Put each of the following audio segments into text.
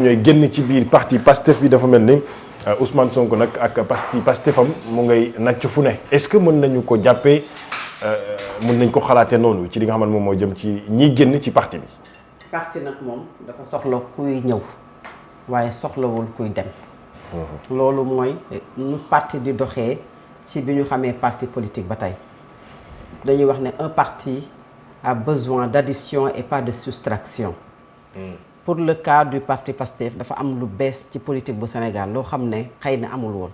ñooy génn ci biir parti Pastef bi dafa mel ni Ousmane Sonko nag ak Pastefam mu ngay nàcc fu ne est-ce que mën nañu ko jàppee mën nañ ko xalaatee noonu ci li nga xam ne moom moo jëm ci ñiy génn ci parti bi. parti nag moom dafa soxla kuy ñëw waaye soxlawul kuy dem. loolu mooy nu parti di doxee ci bi ñu xamee parti politique ba tey dañuy wax ne un parti a besoin d'addition et pas de soustraction. Pour le cas du parti Pastef dafa am lu bees ci politique bu Sénégal loo xam ne xëy na amul woon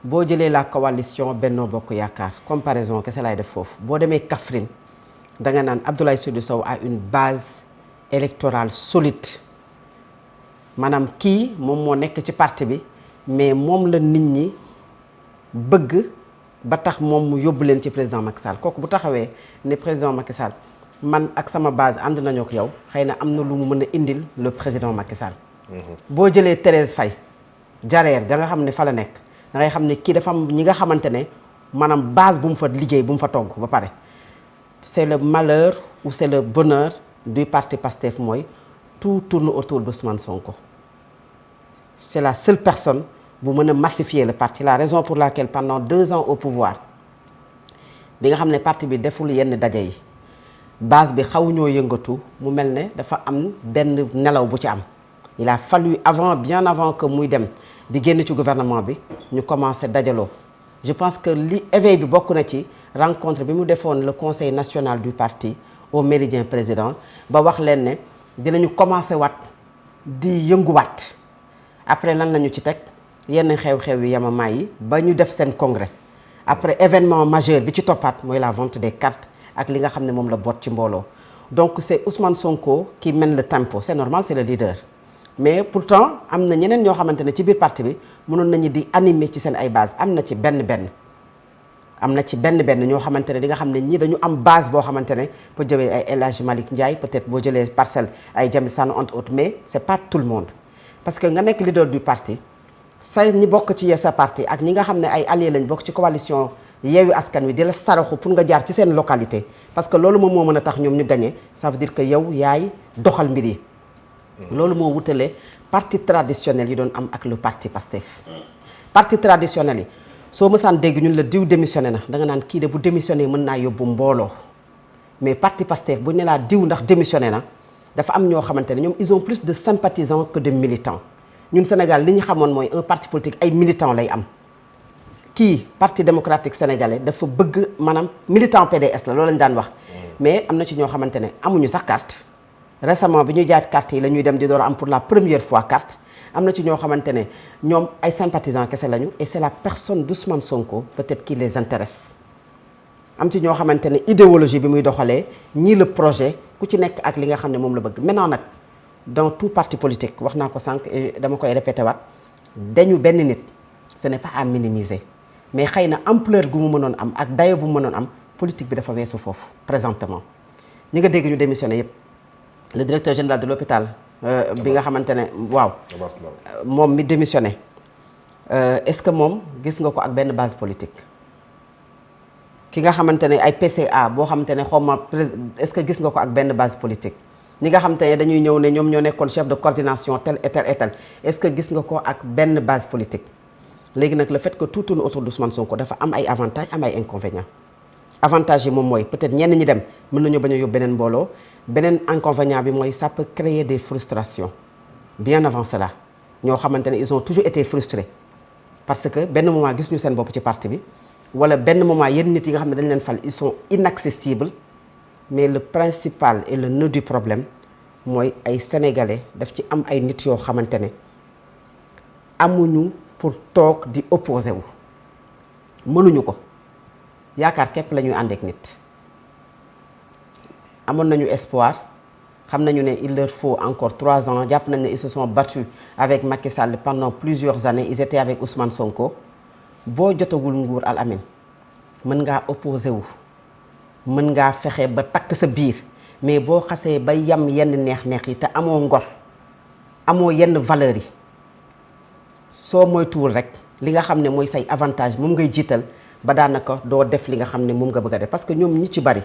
boo jëlee la coalition Benno Bokk Yaakaar comparaison kese laay def foofu boo demee Kaffrine da nga naan Abdoulaye Seydou Sow a une base électorale solide maanaam kii moom moo nekk ci parti bi mais moom la nit ñi bëgg ba tax moom mu yóbbu leen ci président Macky Sall kooku bu taxawee ne président Macky Sall man ak sama base ànd nañu ak yow xëy na am na lu mu mën a indil le président Macky Sall. boo jëlee Thérèse Faye Jareer da nga xam ne fa la nekk da ngay xam ne kii dafa am ñi nga xamante ne maanaam base bu mu fa liggéey bu mu fa togg ba pare. c'est le malheur ou c'est le bonheur du parti Pastef mooy tout tourne autour d'Ousmane Sonko. c'est la seule personne bu mën a massifier le parti la raison pour laquelle pendant 2 ans au pouvoir bi nga xam ne parti bi deful yenn daje yi. base bi xaw ñoo yëngatu mu mel ne dafa am benn nelaw bu ci am il a fallu bien avant que muy dem di génn ci gouvernement bi ñu commencé dajaloo je pense que li éveil bi bokk na ci rencontre bi mu defoon le conseil national du parti au Méridien président ba wax leen ne dinañu commencé waat di yënguwaat après lan lañu ci teg yenn xew-xew yi yamamaay yi ba ñu def seen congrès après événement majeur bi ci toppaat mooy la vente des cartes ak li nga xam ne moom la boot ci mbooloo donc c'est Ousmane Sonko qui mène le tempo c'est normal c'est le leader mais pourtant am na ñeneen ñoo xamante ne ci biir parti bi mënoon nañu di animer ci seen ay base am na ci benn ñoo xamante ne di nga xam ne ñii dañu am base boo xamante ne boo jëlee ay El Hadji Malick Ndiaye peut-être boo jëlee Parcelles ay Jamil Sane entre autres mais c'est pas tout le monde parce que nga nekk leader du parti say ñi bokk ci sa parti ak ñi nga xam ne ay alliés lañ bokk ci coalition Yewwi Askan Wi di la saraxu pour nga jaar ci seen localité parce que loolu moom moo mën a tax ñoom ñu gagné ça veut dire que yow yaay doxal mbir yi. loolu moo wutale parti traditionnel yi doon am ak le parti Pastef. parti traditionnel yi soo mësaan dégg ñun la diw démissionné na da nga naan kii de bu démissionné mën naa yóbbu mbooloo mais parti Pastef bu ñu ne laa diw ndax démissionné na dafa am ñoo xamante ne ñoom ils ont plus de sympathisants que de militants ñun Sénégal li ñu xamoon mooy un parti politique ay militants lay am. kii parti démocratique sénégalais dafa bëgg maanaam militant PDS la loolu lañ daan wax mais am na ci ñoo xamante ne amuñu sax carte récemment bi ñuy jaay carte yi la ñuy dem di door am pour la première fois carte am na ci ñoo xamante ne ñoom ay sympathisants kese lañu et c'est la personne d'Ousmane Sonko peut-être qui les intéresse am ci ñoo xamante ne idéologie bi muy doxalee ñii le projet ku ci nekk ak li nga xam ne moom la bëgg maintenant nag dans tout parti politique wax naa ko sànq et dama koy répété waat dañu benn nit ce n'est pas à minimiser mais xëy na ampleur gu mu mënoon am ak dayo bu mu mënoon am politique bi dafa weesu foofu présentement ñi nga dégg ñu démissionné yépp le directeur général de l'hôpital bi nga xamante ne waaw moom mi démissionné est-ce que moom gis nga ko ak benn base politique ki nga xamante ne ay PCA boo xamante ne xaw ma est-ce que gis nga ko ak benn base politique ñi nga xamante ne dañuy ñëw ne ñoom ñoo nekkoon chef de coordination tel et tel et tel est-ce que gis nga ko ak benn base politique léegi nag le fait que tout tourne autour d'Ousmane Sonko dafa am ay avantages am ay inconvénients avantages yi moom mooy peut-être ñenn ñi dem mën nañu bañ a yóbbu beneen mbooloo beneen inconvénient bi mooy ça peut créer des frustrations bien avant cela ñoo xamante ne ils ont toujours été frustrés parce que benn moment gis ñu seen bopp ci parti bi wala benn moment yenn nit yi nga xam ne dañ leen fal ils sont inaccessibles mais le principal et le nœud du problème mooy ay sénégalais daf ci am ay nit yoo xamante ne amuñu pour toog di opposé wu mënuñu ko yaakaar képp la ñuy ànd ak nit amoon nañu espoir xam nañu ne il leur faut encore 3 ans jàpp nañ ne ils se sont battus avec Macky Sall pendant plusieurs années ils étaient avec Ousmane Sonko boo jotagul nguur al amin mën ngaa opposé wu mën ngaa fexe ba takk sa biir mais boo xasee ba yam yenn neex-neex yi te amoo ngor amoo yenn valeurs yi soo moytuwul rek li nga xam ne mooy say avantage moom ngay jiital ba daanaka doo def li nga xam ne moom nga bëgg a def parce que ñoom ñi ci bari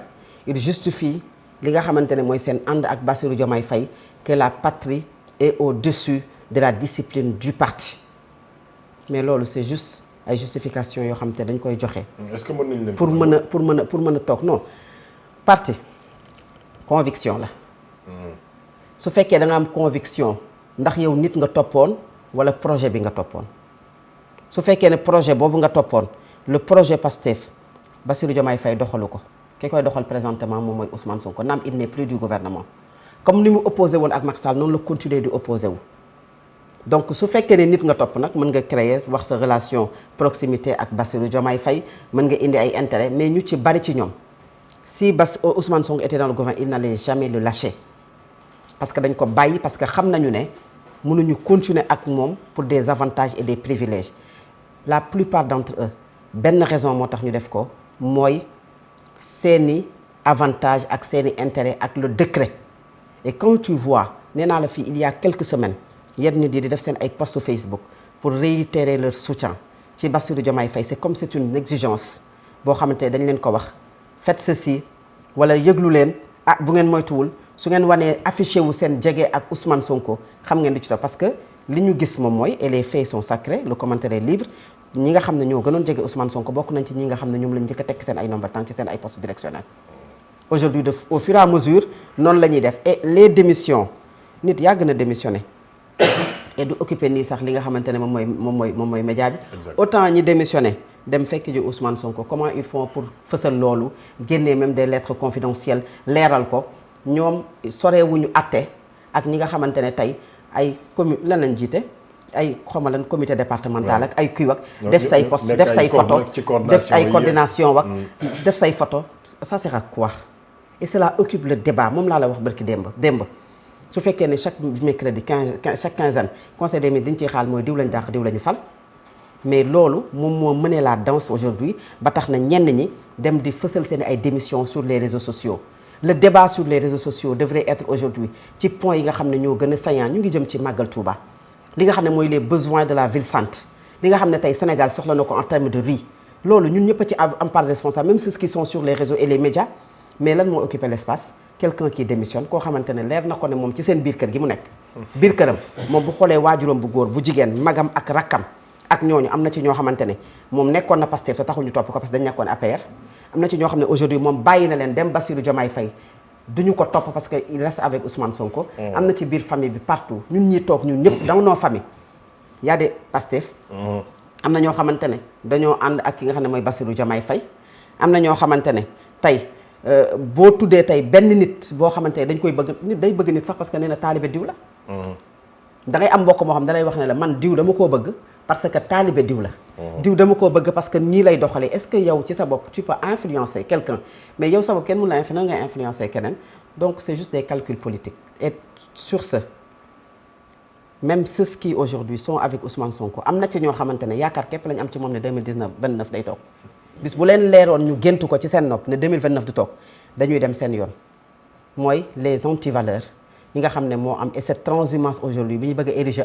il justifie li nga xamante ne mooy seen ànd ak Bassirou Diomaye Faye que la patrie est au-dessus de la discipline du parti mais loolu c'est juste ay justification yoo xam te dañ koy joxe. est-ce que mën nañ leen pour mën a toog non parti conviction la. su fekkee da nga am conviction ndax yow nit nga toppoon wala projet bi nga toppoon su fekkee ne projet boobu nga toppoon le projet PASTEF Bassirou Diomaye Faye doxalu ko ki koy doxal présentement moom mooy Ousmane Sonko naam il n'est plus du gouvernement comme ni mu opposé woon ak Macky Sall noonu la continuer di opposé wu. donc su fekkee ne nit nga topp nag mën nga créer wax sa relation proximité ak Bassirou Diomaye Faye mën nga indi ay intérêt mais ñu ci bari ci ñoom si Ousmane Sonko était dans le gouvernement il n'allait jamais le lâcher parce que dañ ko bàyyi parce que xam nañu ne mënuñu continuer ak moom pour des avantages et des privilèges la plupart d'entre eux benn raison moo tax ñu def ko mooy seeni avantage ak seeni intérêt ak le décret et quand tu vois nee naa la fii il y a quelques semaines yenn nit yi di def seen ay posts Facebook pour réitérer leur soutien ci Bassirou Diomaye Faye c'est comme c'est une exigence boo xamante ne dañ leen ko wax faites ceci wala yëglu leen ah bu ngeen moytuwul su ngeen wanee affiché wu seen jege ak Ousmane Sonko xam ngeen du ci topp parce que li ñu gis moom mooy et les faits sont sacrés le commentaire est libre ñi nga xam ne ñoo gënoon jege Ousmane Sonko bokk nañ ci ñi nga xam ne ñoom lañ njëkk a tekk seen ay nombre temps ci seen ay postes directionnels aujourd'hui au fur et à mesure noonu la ñuy def et les démissions nit yàgg na démissionner et du occuper nii sax li nga xamante ne moom mooy média bi autant ñi démissionner dem fekk ji Ousmane Sonko comment ils font pour fësal loolu génnee même des lettres confidentielles leeral ko ñoom sorewuñu atte ak ñi nga xamante ne tey ay lan lañ jiite ay xomalan comité départemental ak ay kuy wak def say poste def say photo def ay coordination wak def say photo ça sert à quoi et cela occupe le débat moom laa la wax barki démb su fekkee ne chaque mercredi chaque quinzaine conseil des ministres dañ ciy xaal mooy diw lañ dàq diw la ñu fal mais loolu moom moo mené la danse aujourd'hui ba tax na ñenn ñi dem di fësal seen ay démissions sur les réseaux sociaux le débat sur les réseaux sociaux devrait être aujourd'hui ci point yi nga xam ne ñoo gën a saillant ñu ngi jëm ci màggal Touba li nga xam ne mooy les besoins de la ville sainte li nga xam ne tey Sénégal soxla na ko en termes de riz loolu ñun ñëpp a ci am part de responsable même ceux qui sont sur les réseaux et les médias mais lan moo occuper l'espace quelqu'un qui démissionne koo xamante ne leer na ko ne moom ci seen biir kër gi mu nekk biir këram moom bu xoolee waajuram bu góor bu jigéen magam ak rakkam ak ñooñu am na ci ñoo xamante ne moom nekkoon na Pastef te taxul ñu topp ko parce que dañ nekkoon APR am na ci ñoo xam ne aujourd'hui moom bàyyi na leen dem Bassirou Diomaye Faye duñu ko topp parce que il reste avec Ousmane Sonko am na ci biir famille bi partout ñun ñi toog ñun ñëpp dans nos familles y a des Pastef am na ñoo xamante ne dañoo ànd ak ki nga xam ne mooy Bassirou Diomaye Faye am na ñoo xamante ne tey boo tuddee tey benn nit boo xamante ne dañ koy bëgg nit day bëgg nit sax parce que nee na taalibe diw la da ngay am mbokk moo xam da lay wax ne la man diw dama koo bëgg parce que taalibe diw la diw dama koo bëgg parce que nii lay doxalee est-ce que yow ci sa bopp tu peux influencer quelqu'un mais yow sa bopp kenn mënu la influencer ngay influencer keneen donc c'est juste des calculs politiques et sur ce même ceux qui aujourd'hui sont avec Ousmane Sonko am na ci ñoo xamante ne yaakaar képp lañ am ci moom ne 2029 day toog bis bu leen leeroon ñu géntu ko ci seen nopp ne 2029 du toog dañuy dem seen yoon mooy les antivaleurs yi nga xam ne moo am et cette transhumance aujourd'hui bi ñu bëgg a ériger